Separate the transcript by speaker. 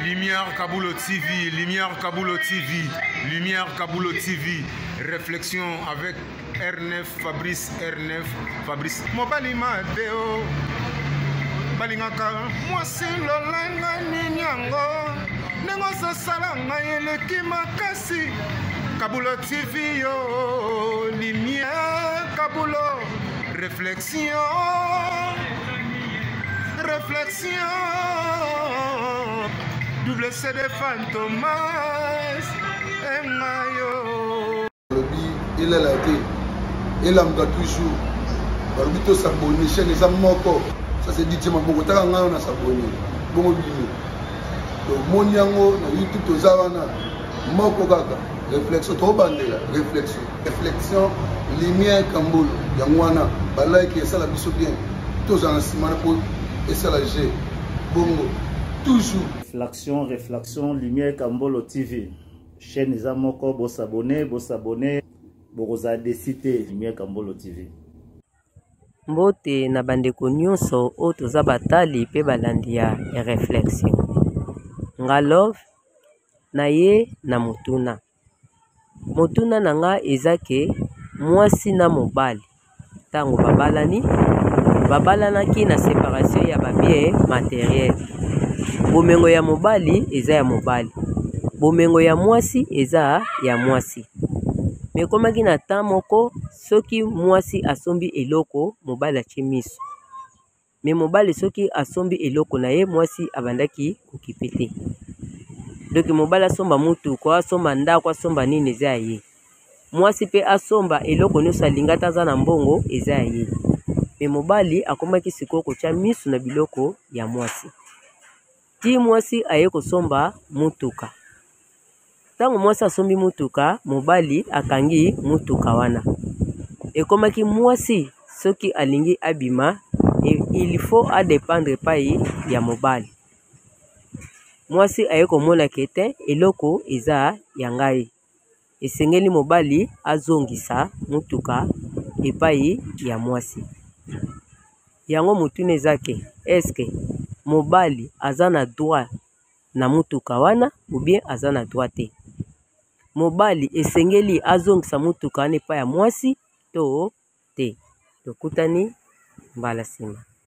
Speaker 1: Lumière Kaboulo TV, Lumière Kaboulo TV, Lumière Kaboulo TV. Réflexion avec R9, Fabrice R9, Fabrice. Mobali Mateo, Balingaka, moi si Lolanga Ninyango, Nengo Salanga Yeleki Makasi, Kaboulo TV, yo, Lumière Kaboulo, réflexion. Réflexion, double CD Fantomas, Mayo.
Speaker 2: Il est là, il a toujours. Il s'abonner, chaîne les amoko. Ça c'est dit, on a s'abonné. Bon, donc, mon yango, YouTube, tout ça, moko gaga. Réflexion, trop bandé, réflexion. Réflexion, lumière, Kamboul, Yangwana, Balai qui est ça la biso bien. Tous en ciment pour. Et ça la G. Bongo. Toujours.
Speaker 3: Réflexion, Lumière Kambolo TV. Chaîne Zamoko, vous s'abonner, vous avez décidé Lumière Kambolo TV.
Speaker 4: Mbote na bandeko nyonso o toza batali pe balandi ya réflexion. Nga love na ye na motuna. Motuna na nga ezake mwasi na mobali. Tango babalani babalanaki na séparation ya babie matériel. Bomengo ya mobali eza ya mobali. Bomengo ya mwasi eza ya mwasi. Mekomaki na temps moko soki mwasi asombi eloko mobali atie miso. Me mobali soki asombi eloko na ye mwasi abandaki kokipete. Donc mobali asomba mutu ko asomba ndako asomba nini eza ye. Mwasi pe asomba eloko nyonso alingata aza na mbongo eza ye. Me mobali akomaki sikoyo kotia miso na biloko ya mwasi. Ti mwasi aye kosomba mutuka. Tango mwasi asombi mutuka, mobali akangi mutuka wana. Ekomaki mwasi soki alingi abima, il faut adépendre pai ya mobali. Mwasi aye komona kete eloko eza ya ngai. Esengeli mobali azongisa mutuka epai ya mwasi. Yango mutune ezake, eske mobali aza na droit na mutuka wana ou bien aza na droit te. Mobali esengeli azongisa mutuka wana epai ya mwasi to te. Tokutani mbala sima.